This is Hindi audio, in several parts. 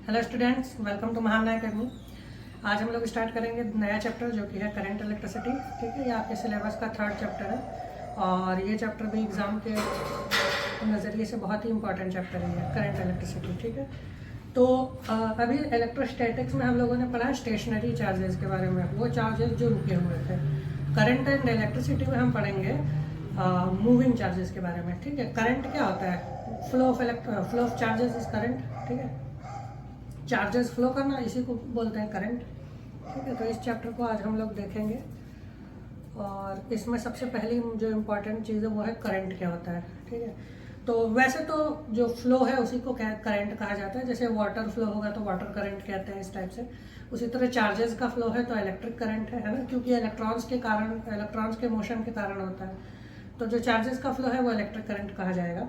Hello students, welcome to Mahamana academy. आज हम लोग स्टार्ट करेंगे नया चैप्टर जो कि है करंट इलेक्ट्रिसिटी। ठीक है, ये आपके सिलेबस का थर्ड चैप्टर है और ये चैप्टर भी एग्ज़ाम के नज़रिए से बहुत ही इंपॉर्टेंट चैप्टर है करंट इलेक्ट्रिसिटी। ठीक है, तो अभी इलेक्ट्रोस्टैटिक्स में हम लोगों ने पढ़ा स्टेशनरी चार्जेस के बारे में, वो चार्जेस जो रुके हुए थे। करंट एंड इलेक्ट्रिसिटी में हम पढ़ेंगे मूविंग चार्जेस के बारे में। ठीक है, करंट क्या होता है? Flow of charges is current. ठीक है, चार्जेस फ्लो करना इसी को बोलते हैं करंट। ठीक है, तो इस चैप्टर को आज हम लोग देखेंगे और इसमें सबसे पहली जो इम्पोर्टेंट चीज़ है वो है करंट क्या होता है। ठीक है, तो वैसे तो जो फ्लो है उसी को करंट कहा जाता है। जैसे वाटर फ्लो होगा तो वाटर करंट कहते हैं, इस टाइप से। उसी तरह चार्जेस का फ्लो है तो इलेक्ट्रिक करंट है ना, क्योंकि इलेक्ट्रॉन्स के मोशन के कारण होता है। तो जो चार्जेस का फ्लो है वो इलेक्ट्रिक करंट कहा जाएगा।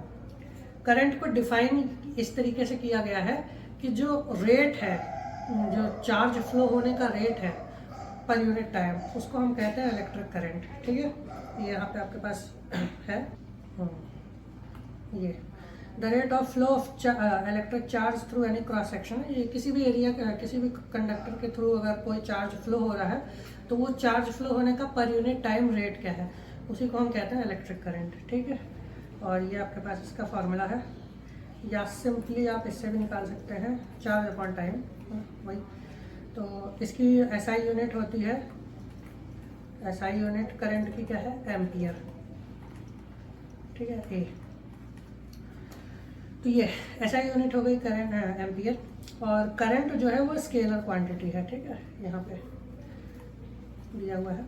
करंट को डिफाइन इस तरीके से किया गया है कि जो रेट है, जो चार्ज फ्लो होने का रेट है पर यूनिट टाइम, उसको हम कहते हैं इलेक्ट्रिक करंट। ठीक है, ये यहाँ पे आपके पास है ये the rate of flow of electric charge through any cross section. ये किसी भी एरिया किसी भी कंडक्टर के थ्रू अगर कोई चार्ज फ्लो हो रहा है तो वो चार्ज फ्लो होने का पर यूनिट टाइम रेट क्या है, उसी को हम कहते हैं इलेक्ट्रिक करंट। ठीक है, और ये आपके पास इसका फॉर्मूला है, या सिंपली आप इससे भी निकाल सकते हैं, चार्ज अपॉन टाइम वही। तो इसकी एसआई यूनिट होती है, एसआई यूनिट करंट की क्या है? एम्पियर। ठीक है, ए। तो ये एसआई यूनिट हो गई करंट एम्पियर। और करंट जो है वो स्केलर क्वांटिटी है। ठीक है, यहाँ पे दिया हुआ है।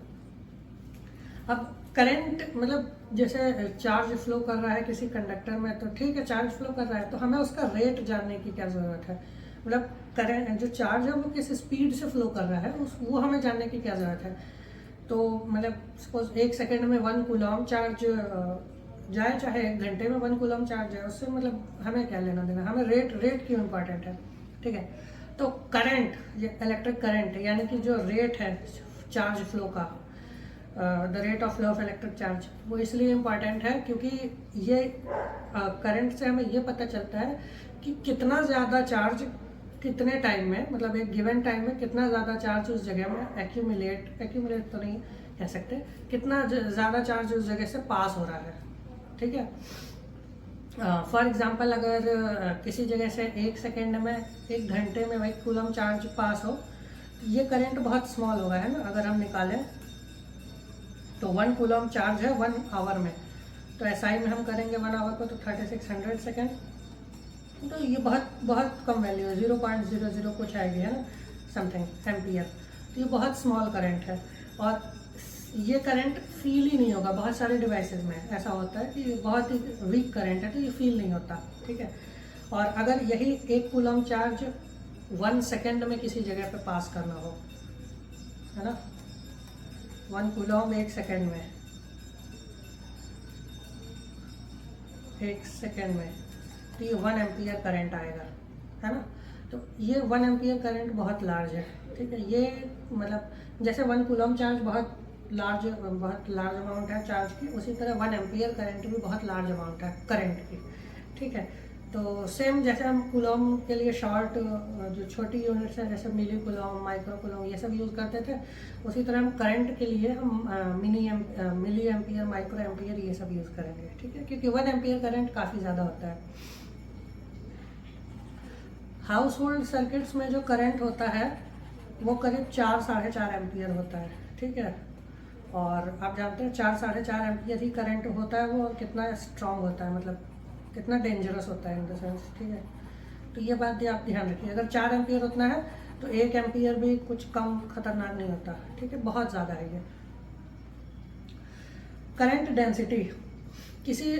अब करंट मतलब जैसे चार्ज फ्लो कर रहा है किसी कंडक्टर में, तो ठीक है चार्ज फ्लो कर रहा है तो हमें उसका रेट जानने की क्या ज़रूरत है। मतलब करंट जो चार्ज है वो किस स्पीड से फ्लो कर रहा है वो हमें जानने की क्या ज़रूरत है। तो मतलब सपोज 1 सेकेंड में 1 कूलम चार्ज जाए, चाहे 1 घंटे में 1 कूलम चार्ज है, उससे मतलब हमें क्या लेना देना। हमें रेट क्यों इम्पॉर्टेंट है। ठीक है, तो करंट, ये इलेक्ट्रिक करंट यानी कि जो रेट है चार्ज फ्लो का, the rate of flow of electric charge, वो इसलिए इम्पॉर्टेंट है क्योंकि ये करंट से हमें ये पता चलता है कि कितना ज़्यादा चार्ज कितने टाइम में, मतलब एक गिवन टाइम में कितना ज़्यादा चार्ज उस जगह में एक्यूमुलेट तो नहीं कह सकते, कितना ज़्यादा चार्ज उस जगह से पास हो रहा है। ठीक है, फॉर एग्जांपल अगर किसी जगह से 1 सेकेंड में 1 घंटे में 1 कूलम चार्ज पास हो, ये करंट बहुत स्मॉल होगा, है ना। अगर हम निकालें तो 1 कूलम चार्ज है 1 आवर में, तो एसआई में हम करेंगे 1 आवर को तो 3600 सेकेंड। तो ये बहुत कम वैल्यू है, 0.00 कुछ आएगी, है ना, समथिंग एम्पियर। तो ये बहुत स्मॉल करंट है और ये करंट फील ही नहीं होगा। बहुत सारे डिवाइसेस में ऐसा होता है कि बहुत ही वीक करंट है तो ये फील नहीं होता। ठीक है, और अगर यही 1 कूलम चार्ज 1 सेकेंड में किसी जगह पे पास करना हो, है ना, 1 कूलम 1 सेकेंड में, 1 सेकेंड में, तो ये 1 एम्पियर करंट आएगा, है ना। तो ये 1 एम्पियर करंट बहुत लार्ज है। ठीक है, ये मतलब जैसे 1 कूलम चार्ज बहुत लार्ज अमाउंट है चार्ज की, उसी तरह 1 एम्पियर करंट भी बहुत लार्ज अमाउंट है करंट की। ठीक है, तो सेम जैसे हम कूलम के लिए शॉर्ट जो छोटी यूनिट्स हैं जैसे मिली कूलम, माइक्रो कूलम, ये सब यूज़ करते थे, उसी तरह हम करंट के लिए हम मिली एम्पियर, माइक्रो एम्पियर ये सब यूज़ करेंगे। ठीक है, क्योंकि 1 एम्पियर करंट काफ़ी ज़्यादा होता है। हाउस होल्ड सर्किट्स में जो करंट होता है वो करीब 4-4.5 एम्पियर होता है। ठीक है, और आप जानते हैं 4-4.5 एम्पियर ही करंट होता है वो, और कितना स्ट्रॉन्ग होता है, मतलब कितना डेंजरस होता है इन द सेंस। ठीक है, तो ये बात भी आप ध्यान रखिए। अगर 4 एम्पियर उतना है तो 1 एम्पियर भी कुछ कम खतरनाक नहीं होता। ठीक है, बहुत ज़्यादा है ये। करंट डेंसिटी, किसी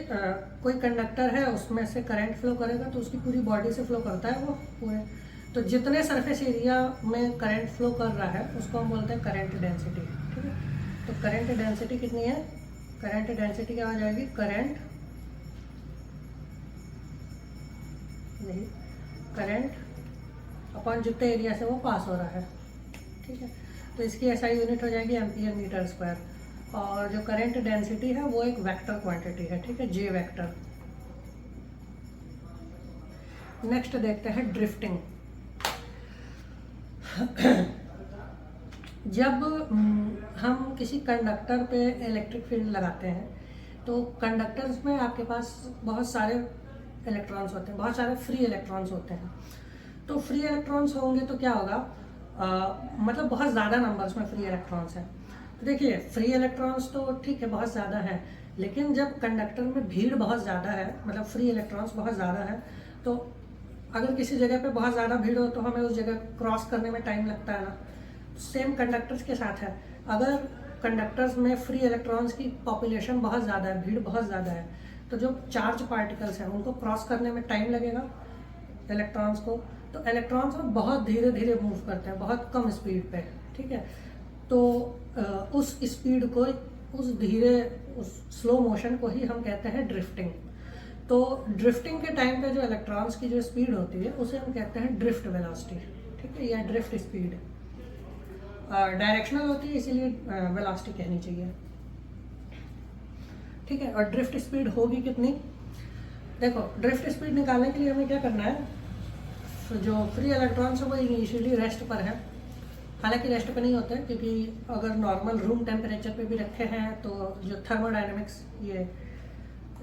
कोई कंडक्टर है उसमें से करंट फ्लो करेगा तो उसकी पूरी बॉडी से फ्लो करता है वो पूरे, तो जितने सरफेस एरिया में करंट फ्लो कर रहा है उसको हम बोलते हैं करंट डेंसिटी। ठीक है, तो करंट डेंसिटी कितनी है? करंट डेंसिटी क्या हो जाएगी? करंट, यही करंट अपॉन जितने एरिया से वो पास हो रहा है। ठीक है, तो इसकी एसआई यूनिट हो जाएगी एम्पियर मीटर स्क्वायर। और जो करंट डेंसिटी है वो एक वेक्टर क्वांटिटी है। ठीक है, जे वेक्टर। नेक्स्ट देखते हैं ड्रिफ्टिंग। जब हम किसी कंडक्टर पे इलेक्ट्रिक फील्ड लगाते हैं तो कंडक्टर्स में आपके पास बहुत सारे इलेक्ट्रॉन्स होते हैं, बहुत सारे फ्री इलेक्ट्रॉन्स होते हैं। तो फ्री इलेक्ट्रॉन्स होंगे तो क्या होगा, मतलब बहुत ज़्यादा नंबर्स में फ्री इलेक्ट्रॉन्स हैं। तो देखिए फ्री इलेक्ट्रॉन्स तो ठीक है बहुत ज़्यादा है, लेकिन जब कंडक्टर में भीड़ बहुत ज़्यादा है, मतलब फ्री इलेक्ट्रॉन्स बहुत ज़्यादा है, तो अगर किसी जगह पे बहुत ज़्यादा भीड़ हो तो हमें उस जगह क्रॉस करने में टाइम लगता है ना। सेम कंडक्टर्स के साथ है, अगर कंडक्टर्स में फ्री इलेक्ट्रॉन्स की पॉपुलेशन बहुत ज़्यादा है, भीड़ बहुत ज़्यादा है, तो जो चार्ज पार्टिकल्स हैं उनको क्रॉस करने में टाइम लगेगा इलेक्ट्रॉन्स को। तो इलेक्ट्रॉन्स बहुत धीरे धीरे मूव करते हैं, बहुत कम स्पीड पे, ठीक है। तो उस स्पीड को, उस स्लो मोशन को ही हम कहते हैं ड्रिफ्टिंग। तो ड्रिफ्टिंग के टाइम पे जो इलेक्ट्रॉन्स की जो स्पीड होती है उसे हम कहते हैं ड्रिफ्ट वेलोसिटी, ठीक है, या ड्रिफ्ट स्पीड। डायरेक्शनल होती है इसीलिए वेलोसिटी कहनी चाहिए, ठीक है। और ड्रिफ्ट स्पीड होगी कितनी, देखो ड्रिफ्ट स्पीड निकालने के लिए हमें क्या करना है, तो जो फ्री इलेक्ट्रॉन्स है वो इनिशियली रेस्ट पर है, हालांकि रेस्ट पर नहीं होते हैं क्योंकि अगर नॉर्मल रूम टेम्परेचर पे भी रखे हैं तो जो थर्मोडाइनमिक्स ये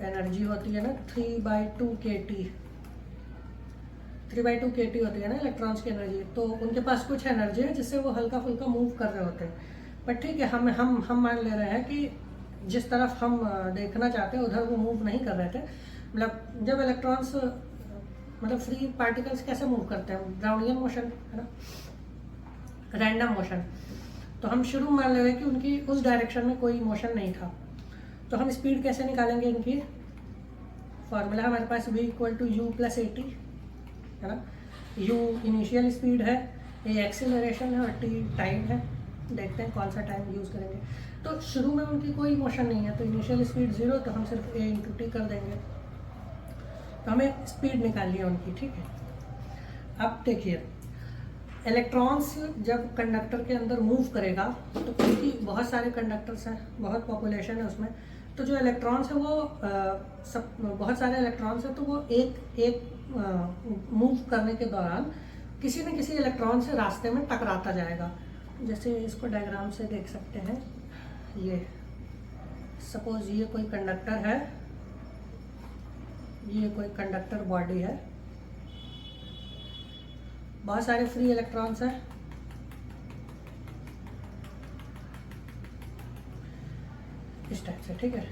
एनर्जी होती है ना 3/2 kT, 3/2 kT होती है ना इलेक्ट्रॉन्स की एनर्जी, तो उनके पास कुछ एनर्जी है जिससे वो हल्का फुल्का मूव कर रहे होते हैं। बट ठीक है, हम मान ले रहे हैं कि जिस तरफ हम देखना चाहते हैं उधर वो मूव नहीं कर रहे थे। मतलब जब इलेक्ट्रॉन्स, मतलब फ्री पार्टिकल्स कैसे मूव करते हैं, ब्राउनियन मोशन है ना, रैंडम मोशन। तो हम शुरू मान ले रहे हैं कि उनकी उस डायरेक्शन में कोई मोशन नहीं था, तो हम स्पीड कैसे निकालेंगे इनकी, फॉर्मूला हमारे पास v = u + at है ना। u इनिशियल स्पीड है, ये एक्सेलरेशन है और t टाइम है। देखते हैं कौन सा टाइम यूज़ करेंगे। तो शुरू में उनकी कोई मोशन नहीं है तो इनिशियल स्पीड 0, तो हम सिर्फ a × t कर देंगे, तो हमें स्पीड निकालनी है उनकी, ठीक है। अब देखिए इलेक्ट्रॉन्स जब कंडक्टर के अंदर मूव करेगा तो उनकी बहुत सारे कंडक्टर्स हैं, बहुत पॉपुलेशन है उसमें, तो जो इलेक्ट्रॉन्स है वो सब बहुत सारे इलेक्ट्रॉन्स हैं, तो वो एक मूव करने के दौरान किसी न किसी इलेक्ट्रॉन से रास्ते में टकराता जाएगा। जैसे इसको डायग्राम से देख सकते हैं, ये सपोज ये कोई कंडक्टर है, ये कोई कंडक्टर बॉडी है, बहुत सारे फ्री इलेक्ट्रॉन्स हैं, इस टाइप से, ठीक है।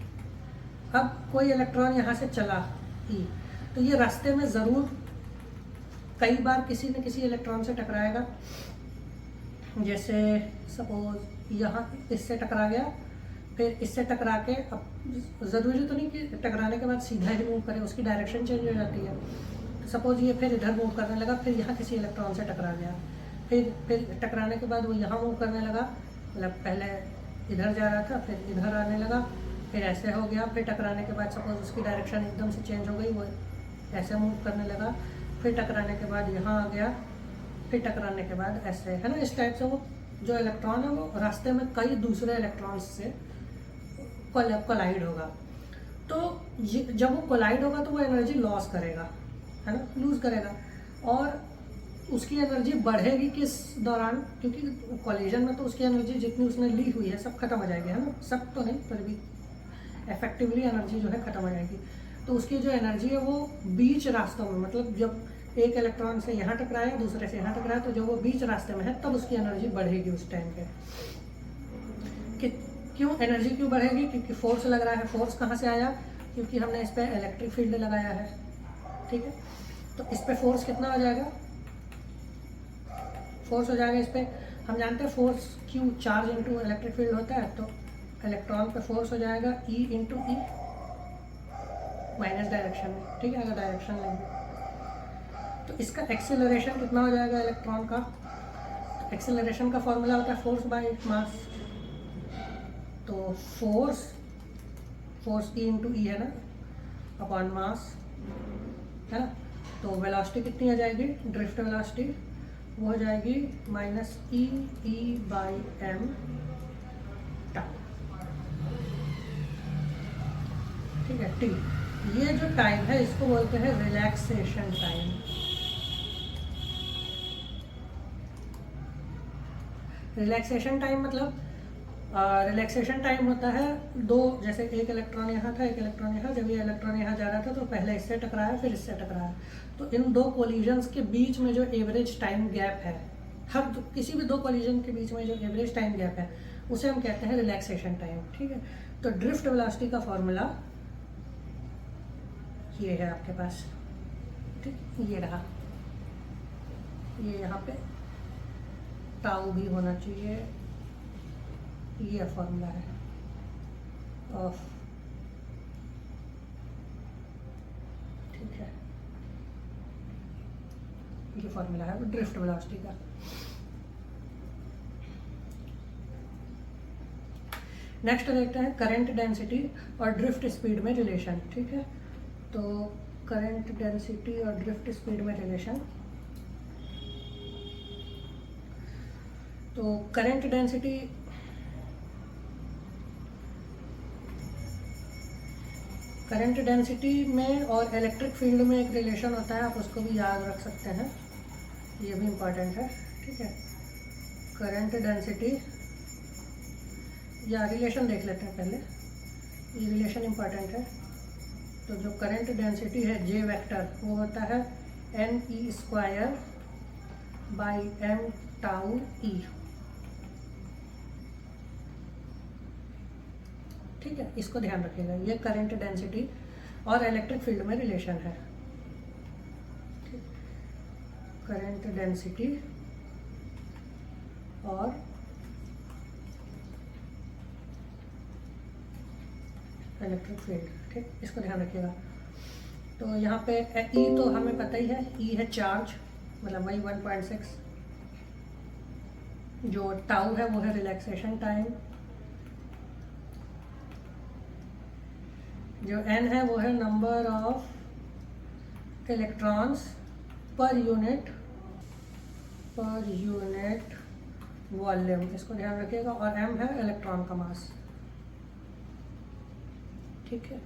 अब कोई इलेक्ट्रॉन यहाँ से चला ई, तो ये रास्ते में ज़रूर कई बार किसी न किसी इलेक्ट्रॉन से टकराएगा। जैसे सपोज यहाँ इससे टकरा गया, फिर इससे टकरा के, अब ज़रूरी तो नहीं कि टकराने के बाद सीधा ही मूव करे, उसकी डायरेक्शन चेंज हो जाती है। तो सपोज ये फिर इधर मूव करने लगा, फिर यहाँ किसी इलेक्ट्रॉन से टकरा गया, फिर टकराने के बाद वो यहाँ मूव करने लगा, मतलब पहले इधर जा रहा था फिर इधर आने लगा, फिर ऐसे हो गया, फिर टकराने के बाद सपोज उसकी डायरेक्शन एकदम से चेंज हो गई, वो ऐसे मूव करने लगा, फिर टकराने के बाद यहाँ आ गया, फिर टकराने के बाद ऐसे, है ना। इस टाइप से वो जो इलेक्ट्रॉन है वो रास्ते में कई दूसरे इलेक्ट्रॉन्स से कोलाइड होगा। तो जब वो कोलाइड होगा तो वो एनर्जी लॉस करेगा, है ना, लूज़ करेगा, और उसकी एनर्जी बढ़ेगी किस दौरान, क्योंकि कॉलिजन में तो उसकी एनर्जी जितनी उसने ली हुई है सब खत्म हो जाएगी, है ना, सब तो नहीं पर भी इफेक्टिवली एनर्जी जो है खत्म हो जाएगी। तो उसकी जो एनर्जी है वो बीच रास्तों में, मतलब जब एक इलेक्ट्रॉन से यहाँ टकराया दूसरे से यहाँ टकराया, तो जब वो बीच रास्ते में है तब उसकी एनर्जी बढ़ेगी उस टाइम पे। क्यों एनर्जी क्यों बढ़ेगी, क्योंकि फोर्स लग रहा है। फोर्स कहाँ से आया, क्योंकि हमने इस पर इलेक्ट्रिक फील्ड लगाया है, ठीक है। तो इस पर फोर्स कितना हो जाएगा, फोर्स हो जाएगा इस पर, हम जानते हैं force Q charge into electric field होता है, तो इलेक्ट्रॉन पे फोर्स हो जाएगा E × E माइनस डायरेक्शन में, ठीक है, अगर डायरेक्शन लेंगे। तो इसका एक्सेलरेशन कितना हो जाएगा इलेक्ट्रॉन का, एक्सेलरेशन का फॉर्मूला होता है फोर्स बाय मास। तो फोर्स E × E है ना, अपॉन मास, है ना। तो वेलोसिटी कितनी आ जाएगी, ड्रिफ्ट वेलोसिटी वो हो जाएगी -E/m टाइम, ठीक है, टी। ये जो टाइम है इसको बोलते हैं रिलैक्सेशन टाइम। रिलैक्सेशन टाइम मतलब रिलैक्सेशन टाइम होता है दो, जैसे एक इलेक्ट्रॉन यहाँ था, एक इलेक्ट्रॉन यहाँ, जब ये इलेक्ट्रॉन यहाँ जा रहा था तो पहले इससे टकराया फिर इससे टकराया, तो इन दो कोलिजन्स के बीच में जो एवरेज टाइम गैप है, किसी भी दो कोलिजन के बीच में जो एवरेज टाइम गैप है उसे हम कहते हैं रिलैक्सेशन टाइम। ठीक है, तो ड्रिफ्ट वेलोसिटी का फॉर्मूला ये है आपके पास। ठीक, ये रहा, ये यहाँ पे टाउ भी होना चाहिए, ये फॉर्मूला है ऑफ। ठीक है, ये फॉर्मूला है ड्रिफ्ट वेलोसिटी का। नेक्स्ट देखते हैं करंट डेंसिटी और ड्रिफ्ट स्पीड में रिलेशन। ठीक है, तो करंट डेंसिटी और ड्रिफ्ट स्पीड में रिलेशन, तो करंट डेंसिटी में और इलेक्ट्रिक फील्ड में एक रिलेशन होता है, आप उसको भी याद रख सकते हैं, ये भी इम्पॉर्टेंट है। ठीक है, करंट डेंसिटी या रिलेशन देख लेते हैं पहले, ये रिलेशन इम्पॉर्टेंट है। तो जो करंट डेंसिटी है जे वेक्टर, वो होता है NE² by m tau E। ठीक है, इसको ध्यान रखिएगा, ये करंट डेंसिटी और इलेक्ट्रिक फील्ड में रिलेशन है। करंट डेंसिटी और इलेक्ट्रिक फील्ड। ठीक, इसको ध्यान रखिएगा। तो यहाँ पे E तो हमें पता ही है, E है चार्ज, मतलब वही 1.6। जो टाउ है वो है रिलैक्सेशन टाइम, जो N है वो है number of electrons per unit volume, इसको ध्यान रखिएगा, और M है इलेक्ट्रॉन का मास। ठीक है,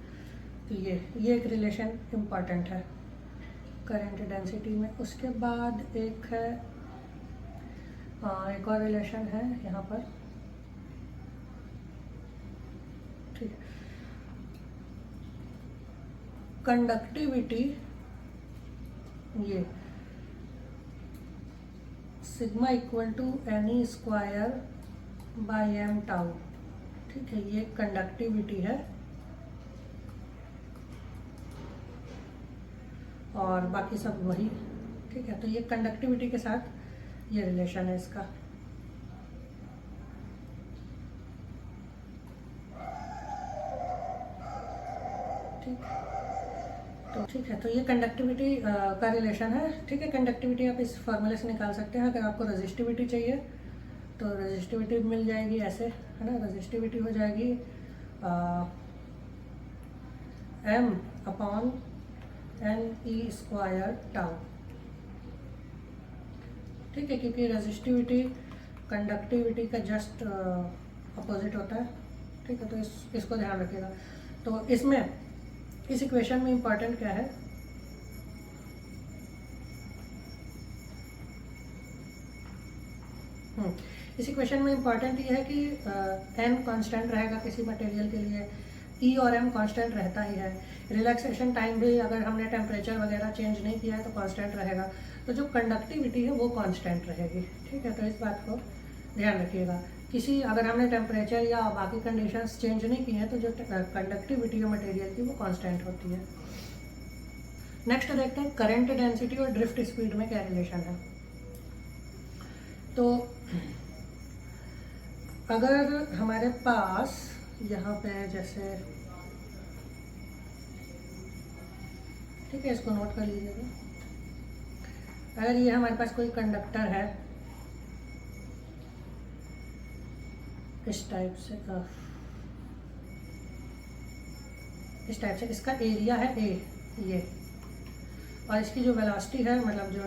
तो ये एक रिलेशन इम्पॉर्टेंट है करंट डेंसिटी में। उसके बाद एक है, एक और रिलेशन है यहाँ पर। ठीक, कंडक्टिविटी, ये sigma equal to NE² by m tau. ठीक है, ये कंडक्टिविटी है और बाकी सब वही। ठीक है, तो ये कंडक्टिविटी के साथ ये रिलेशन है इसका। ठीक, तो ठीक है, तो ये कंडक्टिविटी का रिलेशन है। ठीक है, कंडक्टिविटी आप इस फॉर्मूले से निकाल सकते हैं। अगर आपको रेजिस्टिविटी चाहिए तो रेजिस्टिविटी मिल जाएगी ऐसे, है ना, रेजिस्टिविटी हो जाएगी m/NE² टाउ। ठीक है, क्योंकि रेजिस्टिविटी कंडक्टिविटी का जस्ट अपोजिट होता है। ठीक है, तो इसको ध्यान रखिएगा। तो इसमें इस इक्वेशन में इम्पॉर्टेंट क्या है, इस इक्वेशन में इम्पॉर्टेंट ये है कि n कांस्टेंट रहेगा किसी मटेरियल के लिए, E और m कांस्टेंट रहता ही है। रिलैक्सेशन टाइम भी अगर हमने टेम्परेचर वगैरह चेंज नहीं किया है तो कांस्टेंट रहेगा। तो जो कंडक्टिविटी है वो कांस्टेंट रहेगी। ठीक है, तो इस बात को ध्यान रखिएगा। अगर हमने टेम्परेचर या बाकी कंडीशंस चेंज नहीं की हैं तो जो कंडक्टिविटी है मटेरियल की वो कांस्टेंट होती है। नेक्स्ट देखते हैं करंट डेंसिटी और ड्रिफ्ट स्पीड में क्या रिलेशन है। तो अगर हमारे पास यहाँ पे जैसे, ठीक है, इसको नोट कर लीजिएगा। अगर ये हमारे पास कोई कंडक्टर है इस टाइप से, इसका एरिया है A ये, और इसकी जो वेलोसिटी है, मतलब जो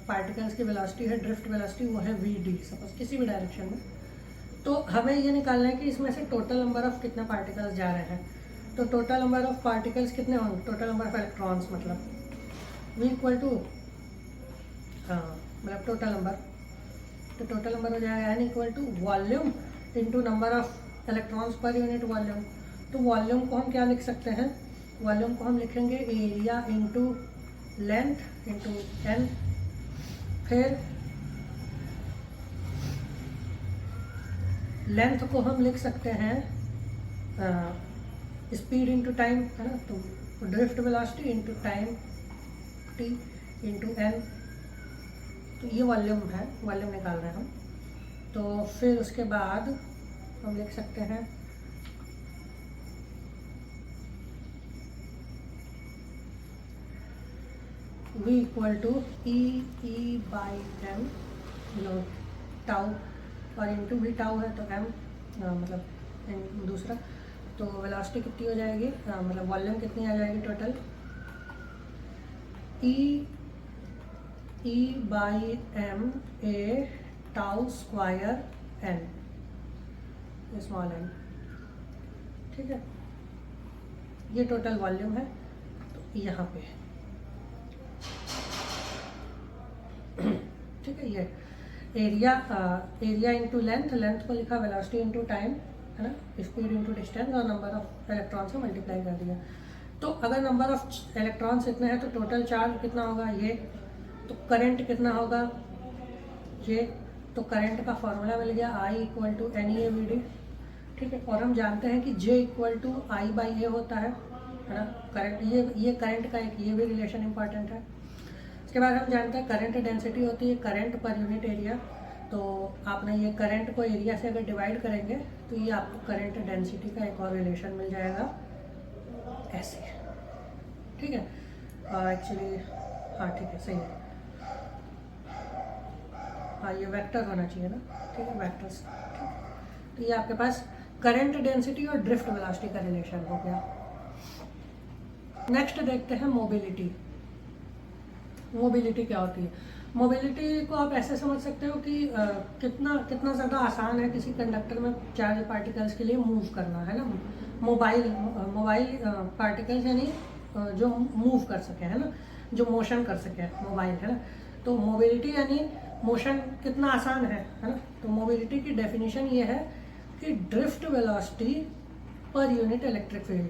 पार्टिकल्स की वेलोसिटी है, ड्रिफ्ट वेलोसिटी, वो है VD, सपोज किसी भी डायरेक्शन में। तो हमें ये निकालना है कि इसमें से टोटल नंबर ऑफ कितने पार्टिकल्स जा रहे हैं। तो टोटल नंबर ऑफ पार्टिकल्स कितने होंगे, टोटल नंबर ऑफ इलेक्ट्रॉन्स, मतलब V इक्वल टू, हाँ, मतलब टोटल नंबर तो टोटल नंबर हो जाएगा n equal to volume into number of electrons per unit volume. तो वॉल्यूम को हम क्या लिख सकते हैं, वॉल्यूम को हम लिखेंगे area into length into n। फिर लेंथ को हम लिख सकते हैं स्पीड इंटू टाइम, है ना, तो drift velocity into time t into n। तो ये वॉल्यूम है, वॉल्यूम निकाल रहे हैं हम। तो फिर उसके बाद हम लिख सकते हैं v equal to E by M tau, और इंटू भी टाउ है तो m मतलब दूसरा। तो वेलोसिटी कितनी हो जाएगी, मतलब वॉल्यूम कितनी आ जाएगी total, E by M A tau square n, small n। ठीक है, ये टोटल वॉल्यूम है। तो यहाँ पे ठीक है, ये एरिया इंटू लेंथ, लेंथ को लिखा वेलोसिटी इंटू टाइम, है ना, स्पीड इंटू डिस्टेंस, और नंबर ऑफ इलेक्ट्रॉन से मल्टीप्लाई कर दिया। तो अगर नंबर ऑफ इलेक्ट्रॉन्स इतने हैं तो टोटल चार्ज कितना होगा ये, तो करंट कितना होगा ये। तो करंट का फॉर्मूला मिल गया I equal to N E A V D. ठीक है, और हम जानते हैं कि J equal to I by A होता है ना। करंट ये करंट का एक ये भी रिलेशन इंपॉर्टेंट है। उसके बाद हम जानते हैं करंट डेंसिटी होती है करंट पर यूनिट एरिया। तो आपने ये करंट को एरिया से अगर डिवाइड करेंगे तो ये आपको करंट डेंसिटी का एक और रिलेशन मिल जाएगा ऐसे। ठीक है, एक्चुअली हाँ ठीक है, सही है, हाँ ये वेक्टर होना चाहिए ना। ठीक है, वेक्टर्स। ठीक है, तो ये आपके पास करंट डेंसिटी और ड्रिफ्ट वेलोसिटी का रिलेशन हो गया। नेक्स्ट देखते हैं मोबिलिटी। मोबिलिटी क्या होती है, मोबिलिटी को आप ऐसे समझ सकते हो कि कितना ज़्यादा आसान है किसी कंडक्टर में चार्ज पार्टिकल्स के लिए मूव करना, है ना। मोबाइल पार्टिकल्स यानी जो मूव कर सके, है ना, जो मोशन कर सके, मोबाइल, है ना। तो मोबिलिटी यानी मोशन कितना आसान है ना। तो मोबिलिटी की डेफिनेशन ये है कि drift velocity per unit electric field.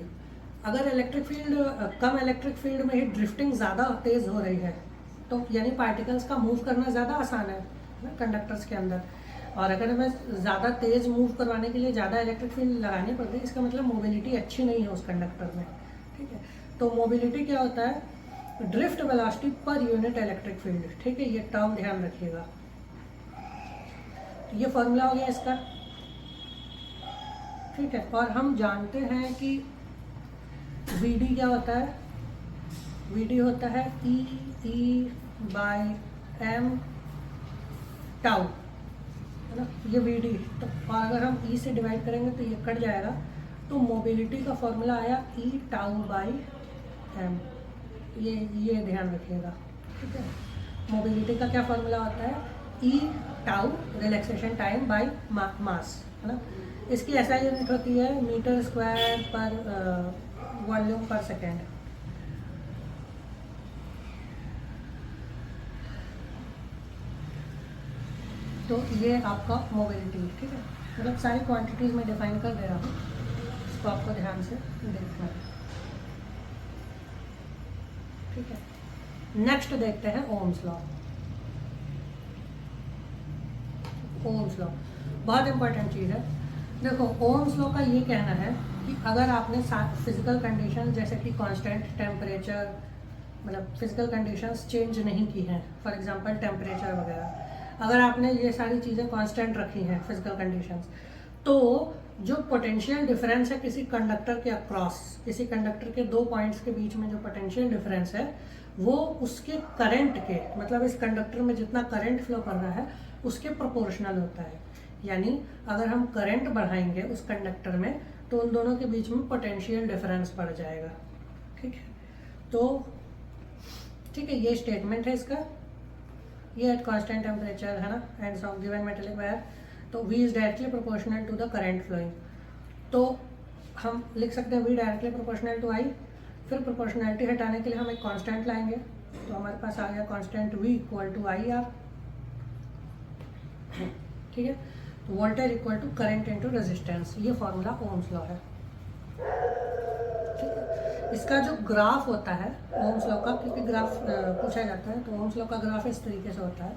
अगर इलेक्ट्रिक फील्ड कम इलेक्ट्रिक फील्ड में ही ड्रिफ्टिंग ज़्यादा तेज़ हो रही है तो यानी पार्टिकल्स का मूव करना ज़्यादा आसान है ना कंडक्टर्स के अंदर। और अगर हमें ज़्यादा तेज़ मूव करवाने के लिए ज़्यादा इलेक्ट्रिक फील्ड लगानी पड़ती है, इसका मतलब मोबिलिटी अच्छी नहीं है उस कंडक्टर में। ठीक है, तो मोबिलिटी क्या होता है, drift velocity per unit electric field. ठीक है, ये टर्म ध्यान रखिएगा। ये फॉर्मूला हो गया इसका। ठीक है, और हम जानते हैं कि वीडी क्या होता है, वीडी होता है ई बाई एम टाउ, है ना, ये वीडी। तो और अगर हम ई से डिवाइड करेंगे तो ये कट जाएगा। तो मोबिलिटी का फॉर्मूला आया ई टाउ बाई एम। ये ध्यान रखिएगा। ठीक है, मोबिलिटी का क्या फॉर्मूला होता है, E tau relaxation time by mass, है ना। इसकी ऐसा यूनिट होती है मीटर स्क्वायर पर वॉल्यूम पर सेकेंड। तो ये आपका मोबिलिटी। ठीक है, मतलब सारी क्वांटिटीज में डिफाइन कर दे रहा हूँ, इसको आपको ध्यान से देखना है। ठीक है, नेक्स्ट देखते हैं ओम्स लॉ। ओम्स लॉ बहुत इंपॉर्टेंट चीज़ है। देखो, ओम्स लॉ का ये कहना है कि अगर आपने फिजिकल कंडीशन जैसे कि कांस्टेंट टेम्परेचर, मतलब फिजिकल कंडीशंस चेंज नहीं की हैं, फॉर एग्जांपल टेम्परेचर वगैरह, अगर आपने ये सारी चीज़ें कांस्टेंट रखी हैं फिजिकल कंडीशंस, तो जो पोटेंशियल डिफरेंस है किसी कंडक्टर के अक्रॉस, किसी कंडक्टर के दो पॉइंट्स के बीच में जो पोटेंशियल डिफरेंस है वो उसके करंट के, मतलब इस कंडक्टर में जितना करंट फ्लो कर रहा है उसके प्रोपोर्शनल होता है। यानी अगर हम करंट बढ़ाएंगे उस कंडक्टर में तो उन दोनों के बीच में पोटेंशियल डिफरेंस बढ़ जाएगा। ठीक है, तो ठीक है, ये स्टेटमेंट है इसका। ये एट कांस्टेंट टेम्परेचर, है ना, and some given metallic wire, तो V is directly proportional to the current flowing. तो हम लिख सकते हैं V directly proportional to I। फिर प्रोपोर्शनैलिटी हटाने के लिए हम एक कांस्टेंट लाएंगे, तो हमारे पास आ गया constant V equal to I R। ठीक है। तो voltage equal to current into resistance, ये फॉर्मूला ओम्स लॉ है। ठीक है। इसका जो ग्राफ होता है ओम्स लॉ का, क्योंकि ग्राफ पूछा जाता है, तो ओम्स लॉ का ग्राफ इस तरीके से होता है।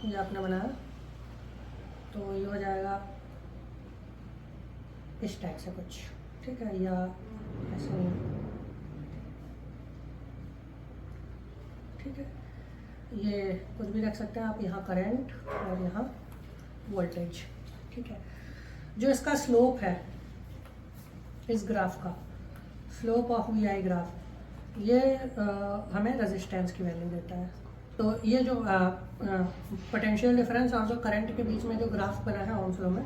ये आपने बनाया तो ये हो जाएगा इस टाइप से कुछ, ठीक है, या ऐसे नहीं, ठीक है। ये कुछ भी रख सकते हैं आप, यहाँ करंट और यहाँ वोल्टेज, ठीक है। जो इसका स्लोप है इस ग्राफ का, slope of V I graph, ये हमें रेजिस्टेंस की वैल्यू देता है। तो ये जो पोटेंशियल डिफरेंस और जो करंट के बीच में जो ग्राफ बना है ओम्स लॉ में,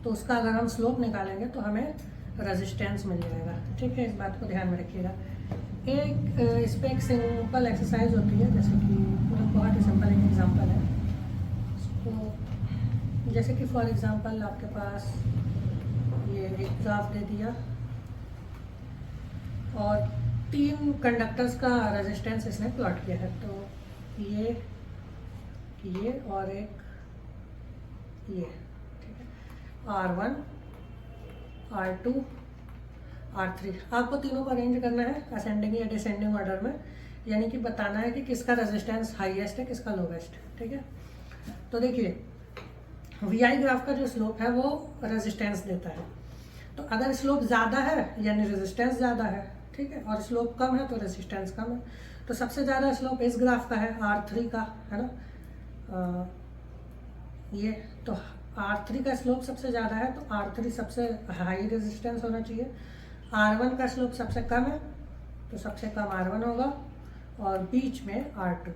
तो उसका अगर हम स्लोप निकालेंगे तो हमें रेजिस्टेंस मिल जाएगा, ठीक है। इस बात को ध्यान में रखिएगा। एक इस पर एक सिंपल एक्सरसाइज होती है, जैसे कि मतलब बहुत ही सिंपल एक एग्जांपल है। तो जैसे कि फॉर एग्जांपल आपके पास ये एक ग्राफ दे दिया और 3 कंडक्टर्स का रेजिस्टेंस इसने प्लॉट किया है। तो ये और एक ये, ठीक है, R1, R2, R3। आपको तीनों को अरेंज करना है असेंडिंग या डिसेंडिंग ऑर्डर में, यानी कि बताना है कि किसका रेजिस्टेंस हाईएस्ट है, किसका लोवेस्ट, ठीक है। तो देखिए वी आई ग्राफ का जो स्लोप है वो रेजिस्टेंस देता है। तो अगर स्लोप ज़्यादा है यानी रेजिस्टेंस ज़्यादा है, ठीक है, और स्लोप कम है तो रेजिस्टेंस कम है। तो सबसे ज़्यादा स्लोप इस ग्राफ का है R3 का, है ना, ये तो R3 का स्लोप सबसे ज़्यादा है, तो R3 सबसे हाई रेजिस्टेंस होना चाहिए। R1 का स्लोप सबसे कम है तो सबसे कम R1 होगा, और बीच में R2,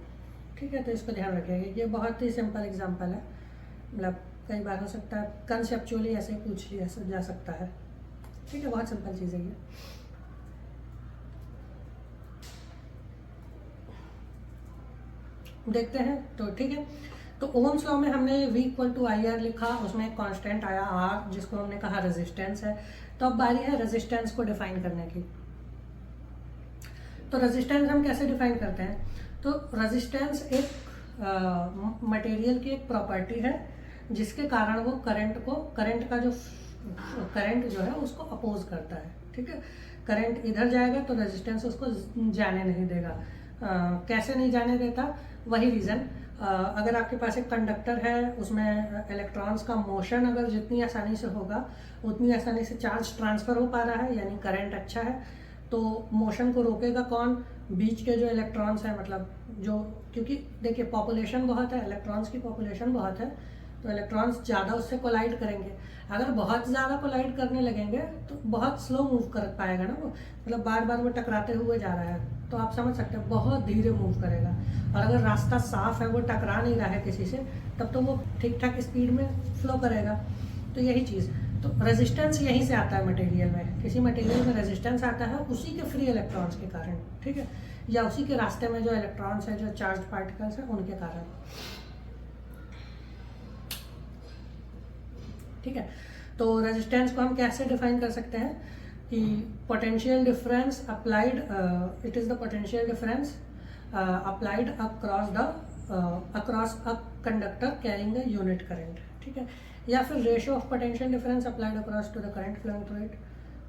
ठीक है। तो इसको ध्यान रखिएगा, ये बहुत ही सिंपल एग्जांपल है, मतलब कई बार हो सकता है कंसेप्चुअली ऐसे ही पूछ लिया जा सकता है, ठीक है। बहुत सिंपल चीज़ है ये। देखते हैं तो, ठीक है। तो ओम्स लॉ में हमने V equal to I R लिखा, उसमें एक कांस्टेंट आया R जिसको हमने कहा रेजिस्टेंस है। तो अब बारी है रेजिस्टेंस को डिफाइन करने की। तो रेजिस्टेंस हम कैसे डिफाइन करते हैं? तो रेजिस्टेंस एक मटेरियल की एक प्रॉपर्टी है जिसके कारण वो करंट जो है उसको अपोज करता है, ठीक है। करंट इधर जाएगा तो रेजिस्टेंस उसको जाने नहीं देगा। कैसे नहीं जाने देता? वही रीज़न, अगर आपके पास एक कंडक्टर है, उसमें इलेक्ट्रॉन्स का मोशन अगर जितनी आसानी से होगा उतनी आसानी से चार्ज ट्रांसफ़र हो पा रहा है, यानी करंट अच्छा है, तो मोशन को रोकेगा कौन? बीच के जो इलेक्ट्रॉन्स हैं, मतलब जो, क्योंकि देखिए पॉपुलेशन बहुत है, इलेक्ट्रॉन्स की पॉपुलेशन बहुत है, तो इलेक्ट्रॉन्स ज़्यादा उससे कोलाइड करेंगे। अगर बहुत ज़्यादा कोलाइड करने लगेंगे तो बहुत स्लो मूव कर पाएगा ना वो, मतलब बार बार वो टकराते हुए जा रहा है, तो आप समझ सकते हैं बहुत धीरे मूव करेगा। और अगर रास्ता साफ है, वो टकरा नहीं रहा है किसी से, तब तो वो ठीक ठाक स्पीड में फ्लो करेगा। तो यही चीज़, तो रेजिस्टेंस यहीं से आता है मटेरियल में। किसी मटेरियल में रेजिस्टेंस आता है उसी के फ्री इलेक्ट्रॉन्स के कारण, ठीक है, या उसी के रास्ते में जो इलेक्ट्रॉन्स हैं, जो चार्ज पार्टिकल्स हैं, उनके कारण, ठीक है। तो रेजिस्टेंस को हम कैसे डिफाइन कर सकते हैं कि potential difference applied, it is the potential difference applied across a conductor carrying a unit current, ठीक है, या फिर ratio of potential difference applied across to the current flowing through it.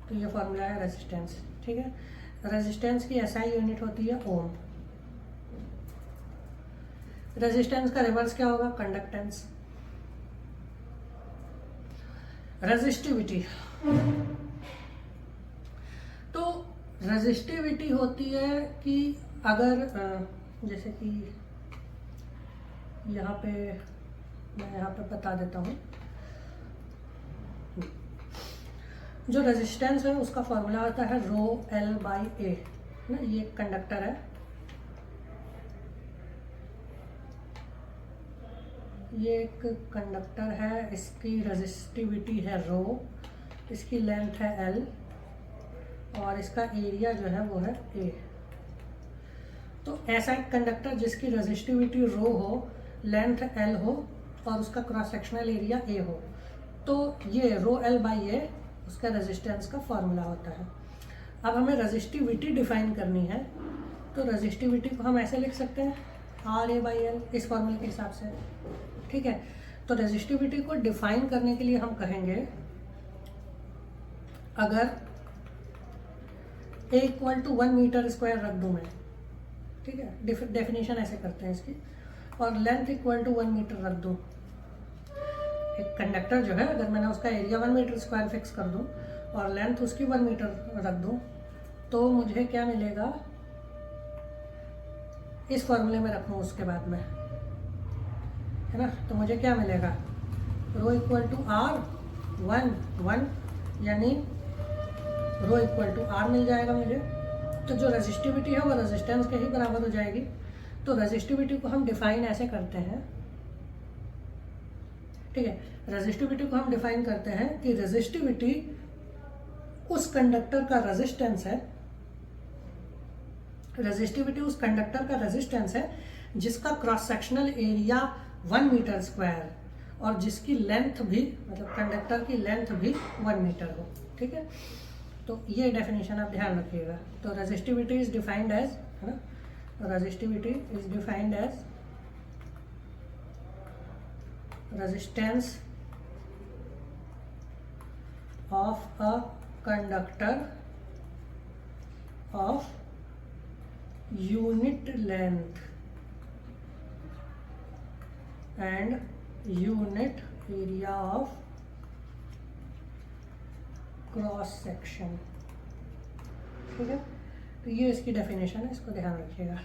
तो ये फॉर्मूला है रेजिस्टेंस, ठीक है। रेजिस्टेंस की एसआई यूनिट होती है ओम। रेजिस्टेंस का रिवर्स क्या होगा? कंडक्टेंस। रेजिस्टिविटी, तो रेजिस्टिविटी होती है कि अगर जैसे कि यहाँ पे मैं यहाँ पे बता देता हूँ, जो रेजिस्टेंस है उसका फॉर्मूला होता है रो एल बाई ए ना। ये एक कंडक्टर है, ये एक कंडक्टर है, इसकी रेजिस्टिविटी है रो, इसकी लेंथ है एल, और इसका एरिया जो है वो है ए। तो ऐसा एक कंडक्टर जिसकी रेजिस्टिविटी रो हो, लेंथ एल हो, और उसका क्रॉस सेक्शनल एरिया ए हो, तो ये रो एल बाई ए उसका रेजिस्टेंस का फॉर्मूला होता है। अब हमें रेजिस्टिविटी डिफाइन करनी है, तो रेजिस्टिविटी को हम ऐसे लिख सकते हैं, आर ए बाई एल, इस फॉर्मूले के हिसाब से, ठीक है। तो रेजिस्टिविटी को डिफाइन करने के लिए हम कहेंगे अगर ए इक्वल टू 1 मीटर स्क्वायर रख दूँ मैं, ठीक है, डेफिनेशन ऐसे करते हैं इसकी, और लेंथ इक्वल टू 1 मीटर रख दूँ। एक कंडक्टर जो है अगर मैंने उसका एरिया 1 मीटर स्क्वायर फिक्स कर दूँ और लेंथ उसकी 1 मीटर रख दूँ, तो मुझे क्या मिलेगा, इस फॉर्मूले में रखूँ उसके बाद में, है ना, तो मुझे क्या मिलेगा, रो इक्वल टू आर 1 यानी रो इक्वल टू आर मिल जाएगा मुझे। तो जो रेजिस्टिविटी है वो रेजिस्टेंस के ही बराबर हो जाएगी। तो रेजिस्टिविटी को हम डिफाइन ऐसे करते हैं, ठीक है, रेजिस्टिविटी को हम डिफाइन करते हैं कि रेजिस्टिविटी उस कंडक्टर का रेजिस्टेंस है, रेजिस्टिविटी उस कंडक्टर का रेजिस्टेंस है जिसका cross sectional area 1 metre square और जिसकी लेंथ भी, मतलब कंडक्टर की लेंथ भी 1 मीटर हो, ठीक है। तो ये डेफिनेशन आप ध्यान रखिएगा। तो रेजिस्टिविटी इज डिफाइंड एज, है ना, resistivity is defined as resistance of a conductor of unit length and unit area of cross section, ठीक है। तो ये इसकी डेफिनेशन है, इसको ध्यान रखिएगा,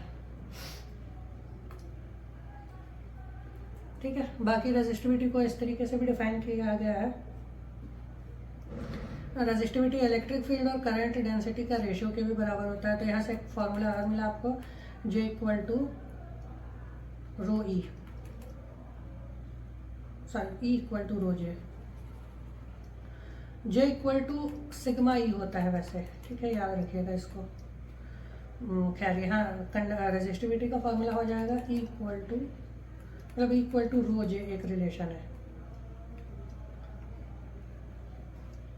ठीक है। बाकी रेजिस्टिविटी को इस तरीके से भी डिफाइन किया गया है। रेजिस्टिविटी इलेक्ट्रिक फील्ड और करंट डेंसिटी का रेशियो के भी बराबर होता है। तो यहाँ से एक फॉर्मूला और मिला आपको, J equal to rho E, sorry E equal to rho J, J equal to sigma E होता है वैसे, ठीक है, याद रखिएगा इसको। खैर यहाँ रेजिस्टिविटी का फॉर्मूला हो जाएगा ई इक्वल टू, मतलब इक्वल टू रो जे एक रिलेशन है,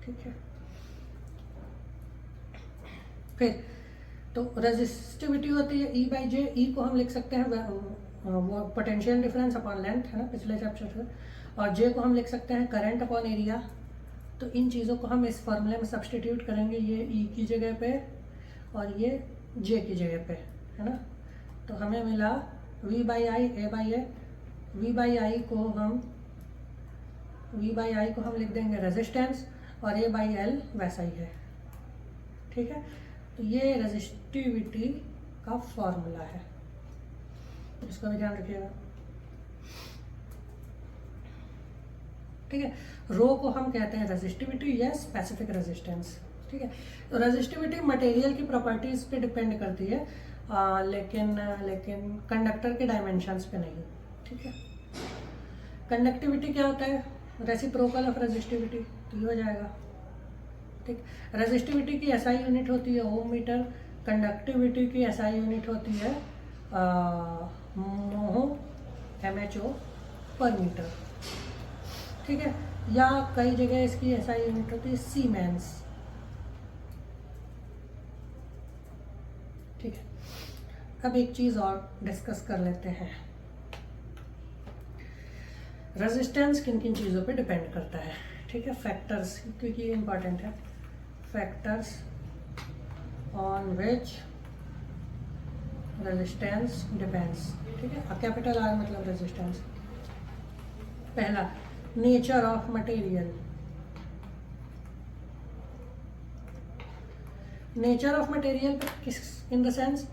ठीक है। फिर तो रेजिस्टिविटी होती है ई बाई जे, ई को हम लिख सकते हैं वो पोटेंशियल डिफरेंस अपॉन लेंथ, है ना, पिछले चैप्टर से, और जे को हम लिख सकते हैं करंट अपॉन एरिया। तो इन चीज़ों को हम इस फॉर्मूले में सब्सटीट्यूट करेंगे, ये ई की जगह पे और ये जे की जगह पे, है ना। तो हमें मिला V by I A by A, V by I को हम लिख देंगे रेजिस्टेंस और ए बाई एल वैसा ही है, ठीक है। तो ये रेजिस्टिविटी का फॉर्मूला है, इसको भी ध्यान रखिएगा, ठीक है। रो को हम कहते हैं रेजिस्टिविटी या स्पेसिफिक रेजिस्टेंस, ठीक है। तो रेजिस्टिविटी मटेरियल की प्रॉपर्टीज पे डिपेंड करती है, लेकिन कंडक्टर के डायमेंशंस पे नहीं, ठीक है। कंडक्टिविटी क्या होता है, रेसिप्रोकल ऑफ रेजिस्टिविटी, तो ये हो जाएगा, ठीक। रेजिस्टिविटी की एसआई यूनिट होती है ओम मीटर, कंडक्टिविटी की एसआई यूनिट होती है मोहो MHO पर मीटर, ठीक है। या कई जगह इसकी एसआई यूनिट होती है सीमेंस, ठीक है। अब एक चीज़ और डिस्कस कर लेते हैं, रेजिस्टेंस किन किन चीज़ों पे डिपेंड करता है, ठीक है। फैक्टर्स, क्योंकि ये इंपॉर्टेंट है, factors on which resistance depends, ठीक है। कैपिटल आर मतलब रेजिस्टेंस। पहला, nature of material, nature of material किस, in the sense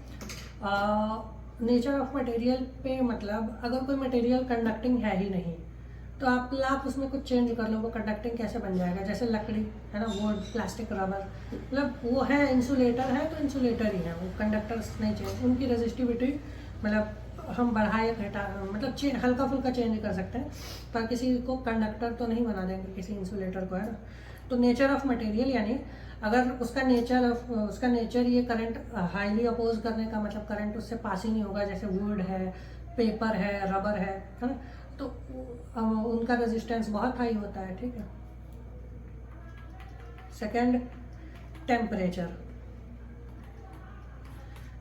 nature of material पे मतलब अगर कोई मटेरियल कंडक्टिंग है ही नहीं तो आप लाख उसमें कुछ चेंज कर लो, वो कंडक्टिंग कैसे बन जाएगा। जैसे लकड़ी है ना, वुड, प्लास्टिक, रबर, मतलब वो है इंसुलेटर है तो इंसुलेटर ही है, वो कंडक्टर्स नहीं चेंज, उनकी रेजिस्टिविटी मतलब हम बढ़ा या घटा, मतलब हल्का फुल्का चेंज कर सकते हैं, पर किसी को कंडक्टर तो नहीं बना देंगे किसी इंसुलेटर को, है ना। तो नेचर ऑफ मटेरियल यानी अगर उसका नेचर ये करंट हाईली अपोज करने का, मतलब करंट उससे पास ही नहीं होगा, जैसे वुड है, पेपर है, रबर है ना, तो उनका रेजिस्टेंस बहुत हाई होता है, ठीक है। सेकंड, टेम्परेचर,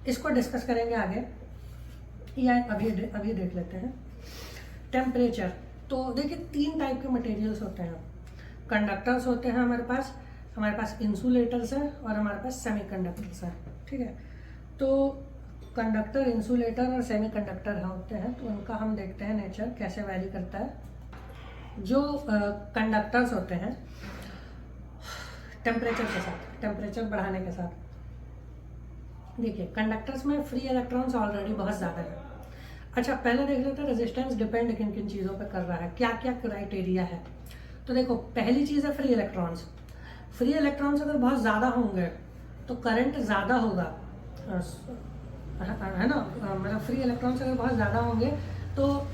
इसको डिस्कस करेंगे आगे। या अभी देख लेते हैं टेम्परेचर। तो देखिए 3 टाइप के मटेरियल्स होते हैं। कंडक्टर्स होते हैं हमारे पास इंसुलेटर्स हैं और हमारे पास सेमीकंडक्टर्स हैं, ठीक है। तो कंडक्टर, इंसुलेटर और सेमीकंडक्टर होते हैं, तो उनका हम देखते हैं नेचर कैसे वैरी करता है। जो कंडक्टर्स होते हैं टेम्परेचर बढ़ाने के साथ, देखिए कंडक्टर्स में फ्री इलेक्ट्रॉन्स ऑलरेडी बहुत ज़्यादा है। अच्छा, पहले देख लेते हैं रेजिस्टेंस डिपेंड किन किन चीज़ों पे कर रहा है, क्या क्या क्राइटेरिया है। तो देखो पहली चीज़ है फ्री इलेक्ट्रॉन्स। फ्री इलेक्ट्रॉन्स अगर बहुत ज़्यादा होंगे तो करंट ज़्यादा होगा, है ना। मतलब फ्री इलेक्ट्रॉन्स अगर बहुत ज़्यादा होंगे तो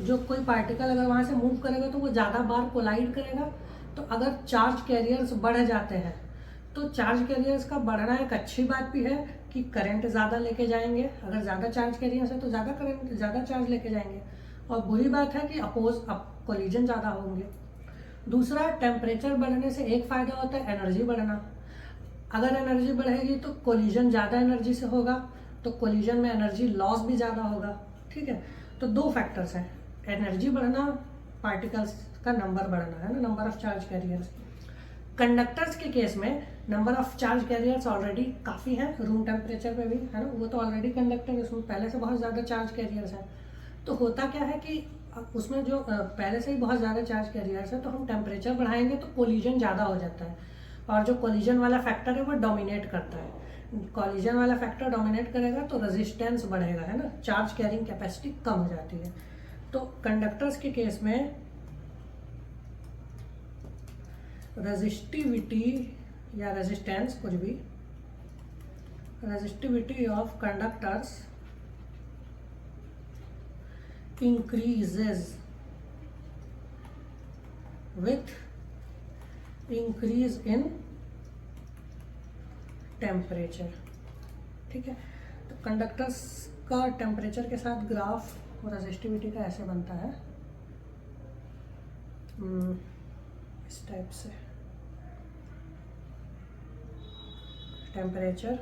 जो कोई पार्टिकल अगर वहाँ से मूव करेगा तो वो ज़्यादा बार कोलाइड करेगा। तो अगर चार्ज कैरियर्स बढ़ जाते हैं तो चार्ज कैरियर्स का बढ़ना एक अच्छी बात भी है कि करंट ज़्यादा लेके जाएंगे। अगर ज़्यादा चार्ज कैरियर्स है तो ज़्यादा चार्ज लेके जाएंगे। और बुरी बात है कि कोलिजन ज़्यादा होंगे। दूसरा, टेम्परेचर बढ़ने से एक फ़ायदा होता है एनर्जी बढ़ना। अगर एनर्जी बढ़ेगी तो कोलिजन ज़्यादा एनर्जी से होगा, तो कोलिजन में एनर्जी लॉस भी ज़्यादा होगा, ठीक है। तो 2 फैक्टर्स हैं, एनर्जी बढ़ना, पार्टिकल्स का नंबर बढ़ना, है ना, number of charge carriers. Conductors के केस में number of charge carriers already काफ़ी हैं, रूम टेम्परेचर पे भी, है ना, वो तो ऑलरेडी कंडक्टर, उसमें पहले से बहुत ज़्यादा चार्ज कैरियर्स हैं। तो होता क्या है कि उसमें जो पहले से ही बहुत ज़्यादा चार्ज कैरियर्स है, तो हम टेम्परेचर बढ़ाएंगे तो कोलिजन ज़्यादा हो जाता है, और जो कोलिजन वाला फैक्टर है वो डोमिनेट करता है। कोलिजन वाला फैक्टर डोमिनेट करेगा तो रेजिस्टेंस बढ़ेगा, है ना, चार्ज कैरिंग कैपेसिटी कम हो जाती है। तो कंडक्टर्स के केस में रेजिस्टिविटी या रेजिस्टेंस, कुछ भी, resistivity of conductors increases with increase in temperature, ठीक है। तो कंडक्टर्स का टेम्परेचर के साथ ग्राफ और रेजिस्टिविटी का ऐसे बनता है, इस टाइप से। टेम्परेचर,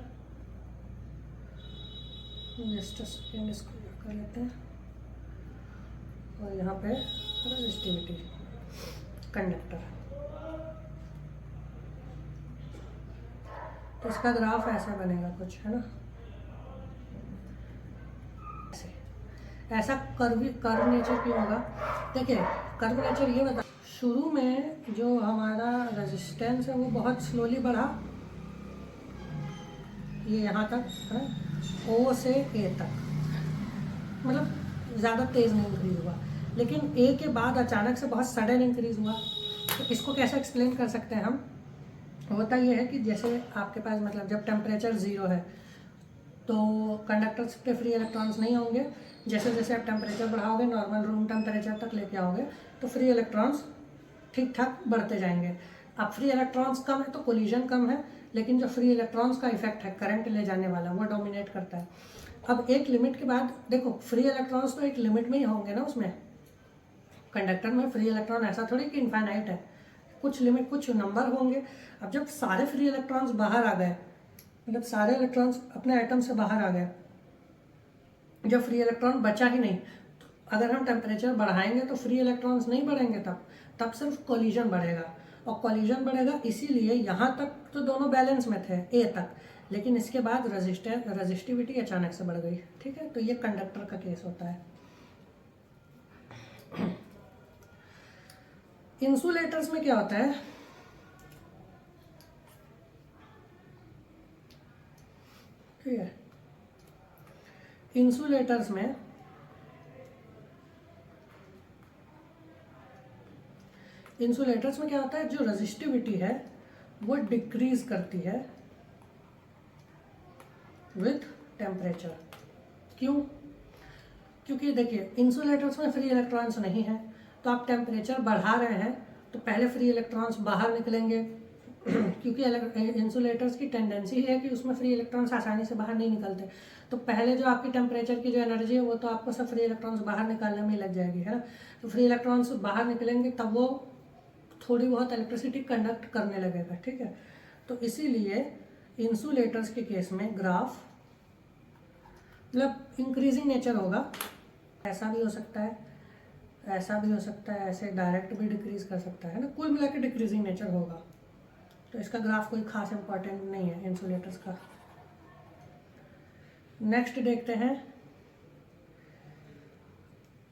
जस्ट सेकेंड, इसको कर लेते हैं, और यहाँ पे रेजिस्टिविटी, कंडक्टर। तो इसका ग्राफ ऐसा बनेगा कुछ, है ना, ऐसा कर्व नेचर क्यों होगा। देखिए कर्व नेचर ये बता, शुरू में जो हमारा रेजिस्टेंस है वो बहुत स्लोली बढ़ा, ये यहाँ तक है, O से A तक, मतलब ज़्यादा तेज़ नहीं इंक्रीज हुआ, लेकिन A के बाद अचानक से बहुत सडन इंक्रीज हुआ। तो इसको कैसे एक्सप्लेन कर सकते हैं हम। होता ये है कि जैसे आपके पास, मतलब जब टेम्परेचर 0 है तो कंडक्टर्स पे फ्री इलेक्ट्रॉन्स नहीं होंगे। जैसे जैसे आप टेम्परेचर बढ़ाओगे, नॉर्मल रूम टेम्परेचर तक लेके आओगे, तो फ्री इलेक्ट्रॉन्स ठीक ठाक बढ़ते जाएंगे। अब फ्री इलेक्ट्रॉन्स कम है तो कोलिजन कम है, लेकिन जो फ्री इलेक्ट्रॉन्स का इफेक्ट है करंट ले जाने वाला, वो डोमिनेट करता है। अब एक लिमिट के बाद देखो, फ्री इलेक्ट्रॉन्स तो एक लिमिट में ही होंगे ना, उसमें कंडक्टर में फ्री इलेक्ट्रॉन ऐसा थोड़ी कि इनफाइनाइट है, कुछ लिमिट, कुछ नंबर होंगे। अब जब सारे फ्री इलेक्ट्रॉन्स बाहर आ गए, मतलब सारे इलेक्ट्रॉन्स अपने एटम से बाहर आ गए, जब फ्री इलेक्ट्रॉन बचा ही नहीं, तो अगर हम टेम्परेचर बढ़ाएंगे तो फ्री इलेक्ट्रॉन्स नहीं बढ़ेंगे, तब सिर्फ कोलिजन बढ़ेगा। और कोलिजन बढ़ेगा इसीलिए यहाँ तक तो दोनों बैलेंस में थे, ए तक, लेकिन इसके बाद रेजिस्टिविटी अचानक से बढ़ गई, ठीक है। तो ये कंडक्टर का केस होता है। इंसुलेटर्स में क्या होता है, ठीक है, इंसुलेटर्स में क्या होता है, जो रेजिस्टिविटी है वो डिक्रीज करती है विथ टेम्परेचर। क्यों? क्योंकि देखिए इंसुलेटर्स में फ्री इलेक्ट्रॉन्स नहीं है, तो आप टेम्परेचर बढ़ा रहे हैं तो पहले फ्री इलेक्ट्रॉन्स बाहर निकलेंगे क्योंकि इंसुलेटर्स की टेंडेंसी है कि उसमें फ्री इलेक्ट्रॉन्स आसानी से बाहर नहीं निकलते। तो पहले जो आपकी टेम्परेचर की जो एनर्जी है वो तो आपको सब फ्री इलेक्ट्रॉन्स बाहर निकालने में लग जाएगी, है ना। तो फ्री इलेक्ट्रॉन्स बाहर निकलेंगे तब वो थोड़ी बहुत इलेक्ट्रिसिटी कंडक्ट करने लगेगा, ठीक है। तो इसीलिए इंसुलेटर्स के केस में ग्राफ मतलब इंक्रीजिंग नेचर होगा, ऐसा भी हो सकता है, ऐसा भी हो सकता है, ऐसे डायरेक्ट भी डिक्रीज कर सकता है ना, कुल मिला के डिक्रीजिंग नेचर होगा। तो इसका ग्राफ कोई खास इंपॉर्टेंट नहीं है इंसुलेटर्स का। नेक्स्ट देखते हैं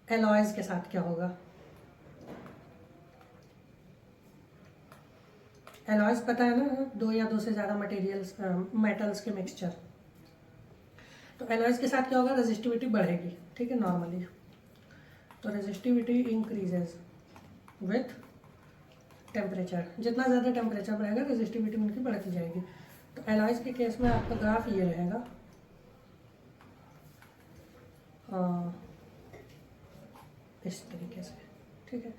एलॉयज के साथ क्या होगा। एलॉयज पता है ना, दो या दो से ज़्यादा मटेरियल्स मेटल्स के मिक्सचर। तो एलॉयज के साथ क्या होगा, रेजिस्टिविटी बढ़ेगी, ठीक है, नॉर्मली। तो रेजिस्टिविटी इंक्रीजेज विथ टेम्परेचर, जितना ज़्यादा टेम्परेचर बढ़ेगा रेजिस्टिविटी उनकी बढ़ती जाएगी। तो एलॉयज के केस में आपका ग्राफ ये रहेगा, इस तरीके से, ठीक है।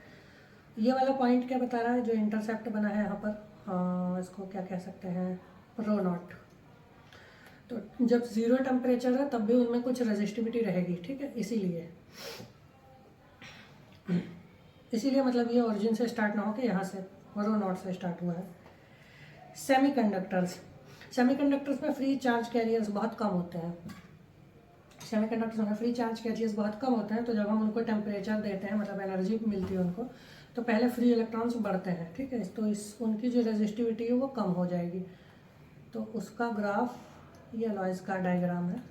ये वाला पॉइंट क्या बता रहा है, जो इंटरसेप्ट बना है यहाँ पर, इसको क्या कह सकते हैं, रो नॉट। तो जब ज़ीरो टेम्परेचर है तब भी उनमें कुछ रेजिस्टिविटी रहेगी, ठीक है। इसीलिए मतलब ये ओरिजिन से स्टार्ट ना हो कि यहाँ से रो नॉट से स्टार्ट हुआ है। सेमीकंडक्टर्स में फ्री चार्ज कैरियर्स बहुत कम होते हैं। सेमीकंडक्टर्स में फ्री चार्ज कैरियर्स बहुत कम होते हैं, तो जब हम उनको टेम्परेचर देते हैं, मतलब एनर्जी मिलती है उनको, तो पहले फ्री इलेक्ट्रॉन्स बढ़ते हैं, ठीक है। तो उनकी जो रेजिस्टिविटी है वो कम हो जाएगी। तो उसका ग्राफ ये एलॉयज का डायग्राम है,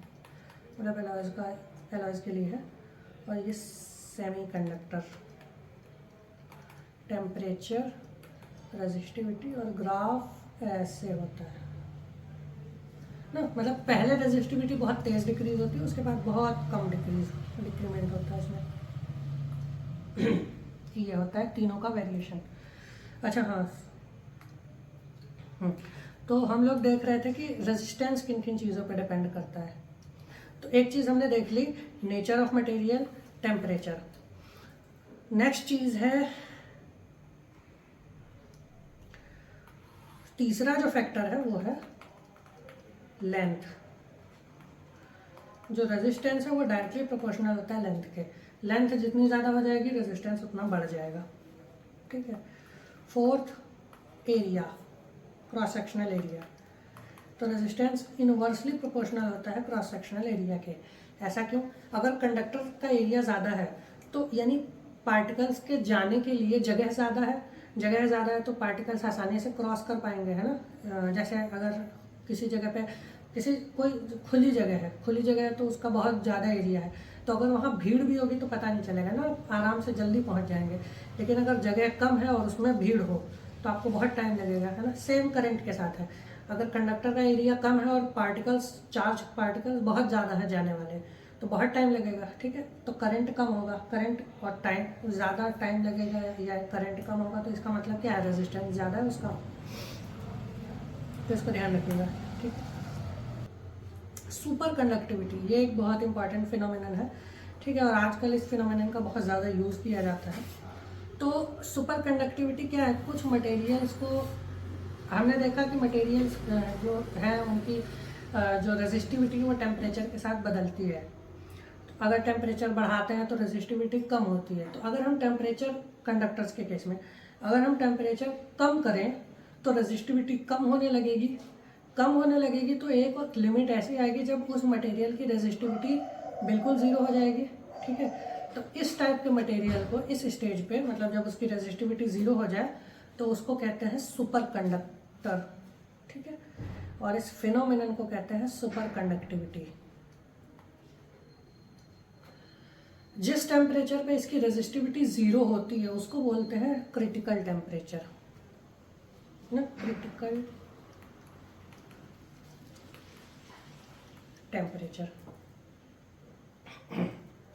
मतलब एलॉयज के लिए है। और ये सेमीकंडक्टर, टेम्परेचर, रेजिस्टिविटी, और ग्राफ ऐसे होता है ना, मतलब पहले रेजिस्टिविटी बहुत तेज़ डिक्रीज होती है, उसके बाद बहुत कम डिक्रीमेंट होता है इसमें। ये होता है तीनों का वेरिएशन। अच्छा हाँ, तो हम लोग देख रहे थे कि रेजिस्टेंस किन किन चीज़ों पे डिपेंड करता है। तो एक चीज़ हमने देख ली, nature of material, temperature. Next चीज़ है, तीसरा जो फैक्टर है वो है लेंथ। जो रेजिस्टेंस है वो डायरेक्टली प्रोपोर्शनल होता है लेंथ के। लेंथ जितनी ज़्यादा हो जाएगी रेजिस्टेंस उतना बढ़ जाएगा, ठीक है। Fourth, area, cross sectional area. तो रेजिस्टेंस इनवर्सली प्रोपोर्शनल होता है क्रॉस सेक्शनल एरिया के। ऐसा क्यों? अगर कंडक्टर का एरिया ज़्यादा है तो यानी पार्टिकल्स के जाने के लिए जगह ज़्यादा है तो पार्टिकल्स आसानी से क्रॉस कर पाएंगे, है ना। जैसे अगर किसी जगह पे कोई खुली जगह है तो उसका बहुत ज़्यादा एरिया है, तो अगर वहाँ भीड़ भी होगी तो पता नहीं चलेगा ना, आराम से जल्दी पहुँच जाएंगे। लेकिन अगर जगह कम है और उसमें भीड़ हो तो आपको बहुत टाइम लगेगा, है ना। सेम करंट के साथ है, अगर कंडक्टर का एरिया कम है और चार्ज पार्टिकल्स बहुत ज़्यादा है जाने वाले, तो बहुत टाइम लगेगा, ठीक है। तो करंट कम होगा, करंट और टाइम, ज़्यादा टाइम लगेगा या करंट कम होगा, तो इसका मतलब क्या है, रेजिस्टेंस ज़्यादा है उसका। तो इसको ध्यान रखिएगा, ठीक है। सुपर कंडक्टिविटी, ये एक बहुत इंपॉर्टेंट फिनोमेनन है, ठीक है, और आजकल इस फिनोमेनन का बहुत ज़्यादा यूज़ किया जाता है। तो सुपर कंडक्टिविटी क्या है, कुछ मटेरियल्स को हमने देखा कि मटेरियल्स जो हैं उनकी जो रेजिस्टिविटी है वो टेम्परेचर के साथ बदलती है। तो अगर टेम्परेचर बढ़ाते हैं तो रेजिस्टिविटी कम होती है। तो अगर हम टेम्परेचर, कंडक्टर्स के केस में अगर हम टेम्परेचर कम करें तो रेजिस्टिविटी कम होने लगेगी। तो एक और लिमिट ऐसी आएगी जब उस मटेरियल की रेजिस्टिविटी बिल्कुल ज़ीरो हो जाएगी, ठीक है। तो इस टाइप के मटेरियल को इस स्टेज पे, मतलब जब उसकी रेजिस्टिविटी ज़ीरो हो जाए तो उसको कहते हैं सुपर कंडक्टर, ठीक है। और इस फिनोमेनन को कहते हैं सुपर कंडक्टिविटी। जिस टेम्परेचर पे इसकी रेजिस्टिविटी ज़ीरो होती है उसको बोलते हैं क्रिटिकल टेम्परेचर, ना, क्रिटिकल टेम्परेचर,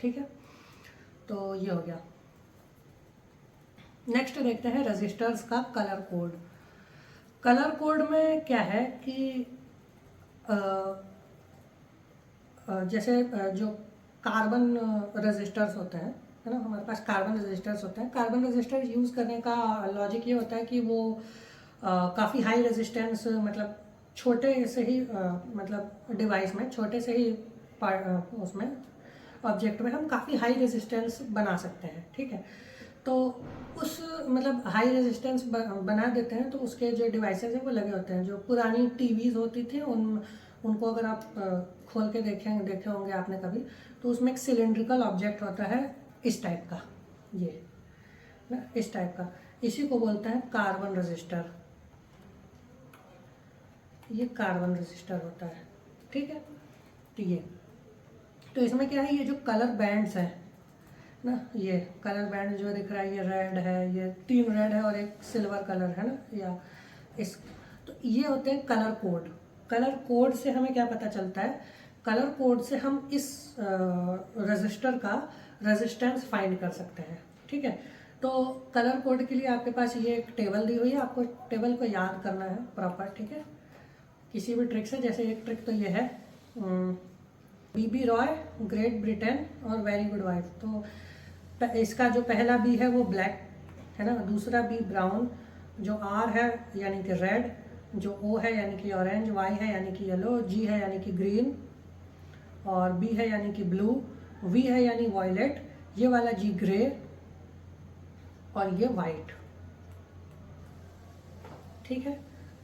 ठीक है। तो ये हो गया। नेक्स्ट देखते हैं रेजिस्टर्स का कलर कोड। कलर कोड में क्या है कि जैसे जो कार्बन रेजिस्टर्स होते हैं, है ना, हमारे पास कार्बन रेजिस्टर्स होते हैं। कार्बन रेजिस्टर यूज़ करने का लॉजिक ये होता है कि वो काफ़ी हाई रेजिस्टेंस, मतलब छोटे से ही मतलब डिवाइस में, छोटे से ही उसमें ऑब्जेक्ट में हम काफ़ी हाई रेजिस्टेंस बना सकते हैं, ठीक है। तो उस मतलब हाई रेजिस्टेंस बना देते हैं, तो उसके जो डिवाइसेस हैं वो लगे होते हैं। जो पुरानी टीवीज़ होती थी उनको अगर आप खोल के देखे होंगे आपने कभी, तो उसमें एक सिलेंड्रिकल ऑब्जेक्ट होता है इस टाइप का, ये ना इस टाइप का, इसी को बोलते हैं कार्बन रजिस्टर। ये कार्बन रजिस्टर होता है, ठीक है। तो इसमें क्या है, ये जो कलर बैंड्स हैं ना, ये कलर बैंड जो दिख रहा है, ये रेड है, ये 3 रेड है और एक सिल्वर कलर है ना, या इस, तो ये होते हैं कलर कोड। कलर कोड से हमें क्या पता चलता है, कलर कोड से हम इस रजिस्टर का रेजिस्टेंस फाइंड कर सकते हैं, ठीक है। तो कलर कोड के लिए आपके पास ये एक टेबल दी हुई है, आपको टेबल को याद करना है प्रॉपर, ठीक है, किसी भी ट्रिक से। जैसे एक ट्रिक तो ये है, बीबी रॉय, ग्रेट ब्रिटेन और वेरी गुड वाइफ। तो इसका जो पहला बी है वो ब्लैक है ना, दूसरा बी ब्राउन, जो आर है यानी कि रेड, जो ओ है यानी कि ऑरेंज, वाई है यानी कि येलो, जी है यानी कि ग्रीन, और बी है यानी कि ब्लू, वी है यानी वॉयलेट, ये वाला जी ग्रे, और ये वाइट, ठीक है।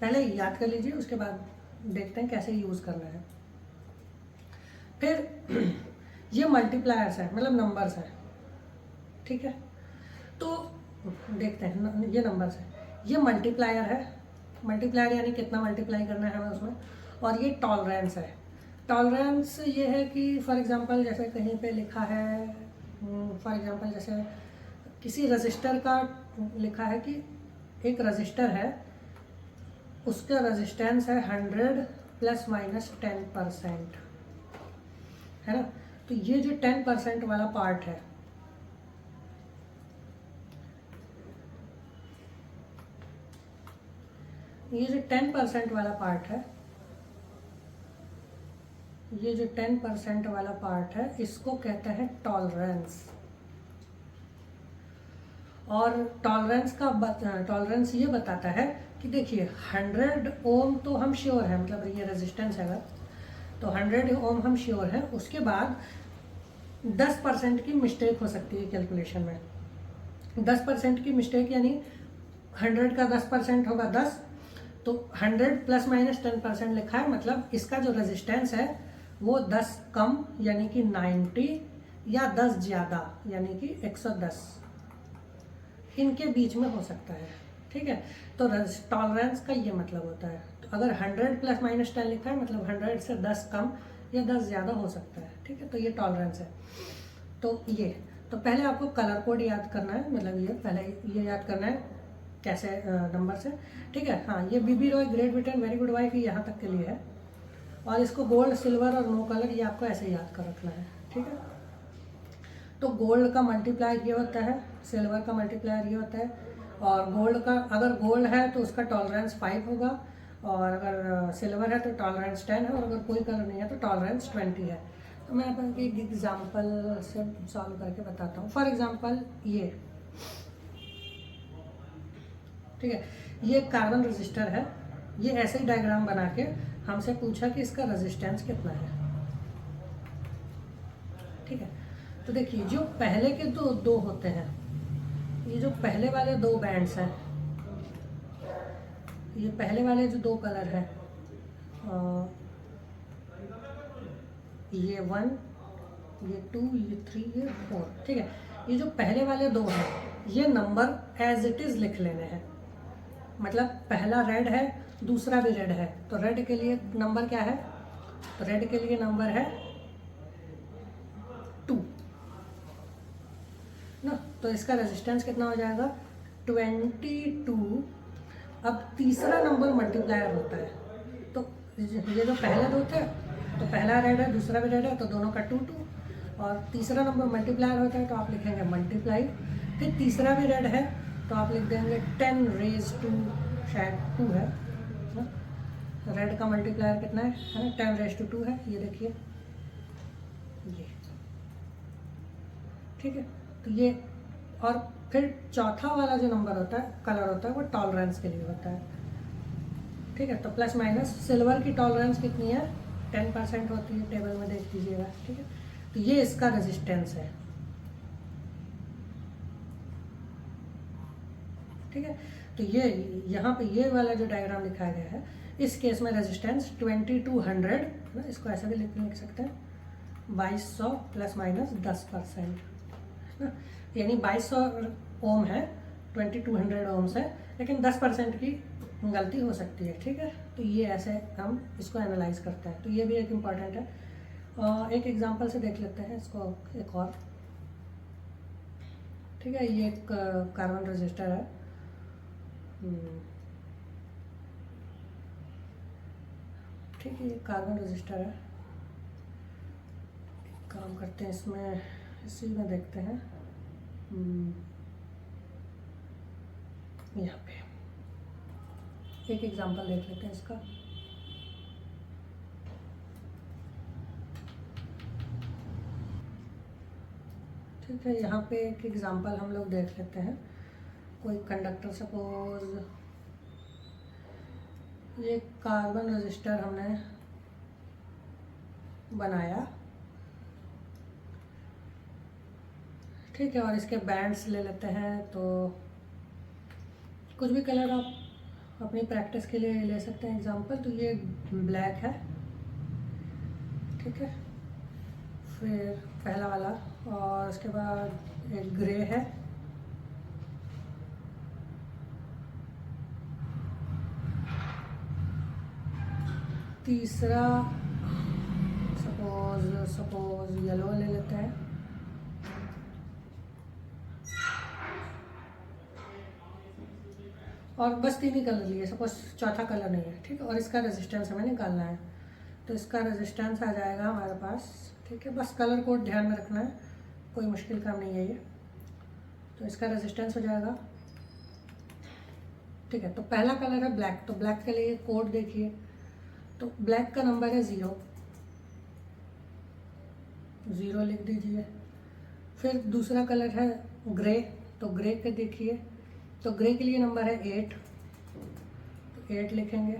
पहले याद कर लीजिए, उसके बाद देखते हैं कैसे यूज करना है। फिर ये मल्टीप्लायर्स है, मतलब नंबर्स है, ठीक है। तो देखते हैं, ये नंबर्स है, ये मल्टीप्लायर है, मल्टीप्लायर यानी कितना मल्टीप्लाई करना है हमें उसमें, और ये टॉलरेंस है। टॉलरेंस ये है कि फॉर एग्जांपल जैसे कहीं पे लिखा है, फॉर एग्जांपल जैसे किसी रजिस्टर का लिखा है कि एक रजिस्टर है, उसका रेजिस्टेंस है 100 ± 10%, है ना। तो ये जो 10% वाला पार्ट है, ये जो 10% वाला पार्ट है, ये जो 10% वाला पार्ट है, इसको कहते हैं टॉलरेंस। और टॉलरेंस ये बताता है कि देखिए 100 ओम तो हम श्योर है, मतलब ये रेजिस्टेंस है, तो 100 ओम हम श्योर है। उसके बाद 10% की मिस्टेक हो सकती है कैलकुलेशन में। 10% की मिस्टेक यानी 100 का 10% होगा 10, तो 100 ± 10% लिखा है, मतलब इसका जो रेजिस्टेंस है वो 10 कम यानी कि 90, या 10 ज़्यादा यानी कि 110, इनके बीच में हो सकता है, ठीक है। तो टॉलरेंस का ये मतलब होता है, तो अगर 100 ± 10 लिखा है, मतलब 100 से 10 कम या 10 ज़्यादा हो सकता है, ठीक है। तो ये टॉलरेंस है। तो पहले आपको कलर कोड याद करना है, मतलब ये पहले ये याद करना है कैसे नंबर से, ठीक है। हाँ, ये BB ROY, Great Britain, very good wife यहाँ तक के लिए है, और इसको गोल्ड, सिल्वर और नो कलर ये आपको ऐसे याद कर रखना है, ठीक है। तो गोल्ड का मल्टीप्लायर ये होता है, सिल्वर का मल्टीप्लायर ये होता है, और गोल्ड का अगर गोल्ड है तो उसका टॉलरेंस 5 होगा, और अगर सिल्वर है तो टॉलरेंस 10 है, और अगर कोई कलर नहीं है तो टॉलरेंस 20 है। तो मैं आपको एक एग्जांपल से सॉल्व करके बताता हूँ। फॉर एग्जांपल ये, ठीक है, ये कार्बन रजिस्टर है, ये ऐसे ही डायग्राम बना के हमसे पूछा कि इसका रेजिस्टेंस कितना है, ठीक है। तो देखिए जो पहले के दो होते हैं, ये जो पहले वाले 2 बैंड्स हैं, ये पहले वाले जो 2 कलर हैं, ये 1, ये 2, ये 3, ये 4, ठीक है। ये जो पहले वाले 2 हैं, ये नंबर एज इट इज़ लिख लेने हैं, मतलब पहला रेड है, दूसरा भी रेड है, तो रेड के लिए नंबर क्या है, तो रेड के लिए नंबर है 2 ना। तो इसका रेजिस्टेंस कितना हो जाएगा, 22। अब तीसरा नंबर मल्टीप्लायर होता है, तो ये जो पहले 2 थे, तो पहला रेड है, दूसरा भी रेड है, तो दोनों का 2 2, और तीसरा नंबर मल्टीप्लायर होता है तो आप लिखेंगे मल्टीप्लाई। फिर तीसरा भी रेड है तो आप लिख देंगे 10⁻², शायद 2 है ना, रेड का मल्टीप्लायर कितना है 10⁻² है, ये देखिए ये, ठीक है। तो ये, और फिर चौथा वाला जो नंबर होता है, कलर होता है, वो टॉलरेंस के लिए होता है, ठीक है। तो प्लस माइनस, सिल्वर की टॉलरेंस कितनी है, 10% होती है, टेबल में देख लीजिएगा, ठीक है। तो ये इसका रेजिस्टेंस है, ठीक है। तो ये यहाँ पे ये वाला जो डायग्राम दिखाया गया है, इस केस में रेजिस्टेंस 2200 है ना, इसको ऐसा भी लिख सकते हैं 2200 प्लस माइनस 10% है ना, यानी 2200 ओम है, 2200 ओम्स है, लेकिन 10% की गलती हो सकती है, ठीक है। तो ये ऐसे हम इसको एनालाइज करते हैं, तो ये भी एक इम्पॉर्टेंट है। एक एग्जांपल से देख लेते हैं इसको एक और, ठीक है। ये एक कार्बन रजिस्टर है, ठीक है, ये कार्बन रजिस्टर है। काम करते हैं इसमें, इसी में देखते हैं यहाँ पे एक एग्जांपल देख लेते हैं इसका। ठीक है, यहाँ पे एक एग्जांपल हम लोग देख लेते हैं। कोई कंडक्टर, सपोज ये कार्बन रजिस्टर हमने बनाया, ठीक है, और इसके बैंड्स ले लेते हैं। तो कुछ भी कलर आप अपनी प्रैक्टिस के लिए ले सकते हैं एग्जांपल। तो ये ब्लैक है, ठीक है, फिर पहला वाला, और उसके बाद एक ग्रे है, तीसरा सपोज येलो ले लेते हैं, और बस 3 ही कलर लिए, सपोज चौथा कलर नहीं है, ठीक है। और इसका रेजिस्टेंस हमें निकालना है, तो इसका रेजिस्टेंस आ जाएगा हमारे पास, ठीक है। बस कलर कोड ध्यान में रखना है, कोई मुश्किल काम नहीं है ये। तो इसका रेजिस्टेंस हो जाएगा, ठीक है। तो पहला कलर है ब्लैक, तो ब्लैक के लिए कोड देखिए, तो ब्लैक का नंबर है 0 लिख दीजिए। फिर दूसरा कलर है ग्रे, तो ग्रे के देखिए, तो ग्रे के लिए नंबर है 8, तो 8 लिखेंगे।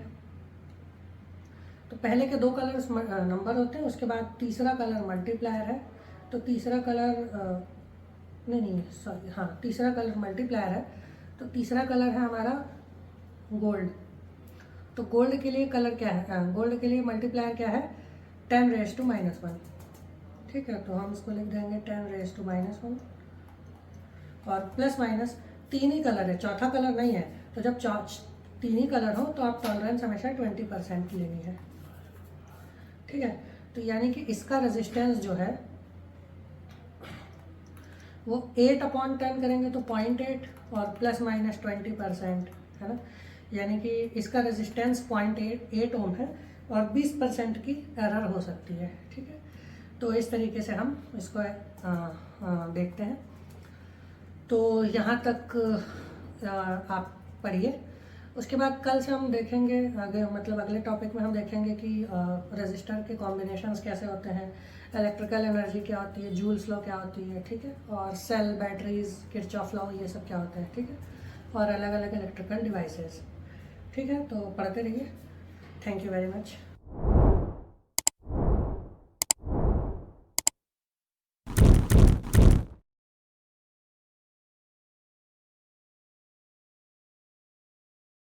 तो पहले के 2 कलर्स नंबर होते हैं, उसके बाद तीसरा कलर मल्टीप्लायर है, तो तीसरा कलर नहीं सॉरी, हाँ, तीसरा कलर मल्टीप्लायर है, तो तीसरा कलर है हमारा गोल्ड। तो गोल्ड के लिए कलर क्या है, गोल्ड के लिए मल्टीप्लायर क्या है, 10⁻⁻1, ठीक है। तो हम इसको लिख देंगे 10⁻⁻1, और प्लस माइनस 3 ही कलर है, चौथा कलर नहीं है। तो जब 3 ही कलर हो तो आप टॉलरेंस हमेशा 20% की लेनी है, ठीक है। तो यानी कि इसका रेजिस्टेंस जो है वो 8/10 करेंगे तो 0.8, और प्लस माइनस 20%, है ना, यानी कि इसका रेजिस्टेंस 0.8 ओम है, और 20% की एरर हो सकती है, ठीक है। तो इस तरीके से हम इसको देखते हैं। तो यहाँ तक आप पढ़िए, उसके बाद कल से हम देखेंगे आगे, मतलब अगले टॉपिक में हम देखेंगे कि रजिस्टर के कॉम्बिनेशंस कैसे होते हैं, इलेक्ट्रिकल एनर्जी क्या होती है, जूल्स लॉ क्या होती है, ठीक है, और सेल, बैटरीज, किरचॉफ लॉ, ये सब क्या होता है, ठीक है, और अलग अलग इलेक्ट्रिकल डिवाइसेस, ठीक है। तो पढ़ते रहिए। Thank you very much.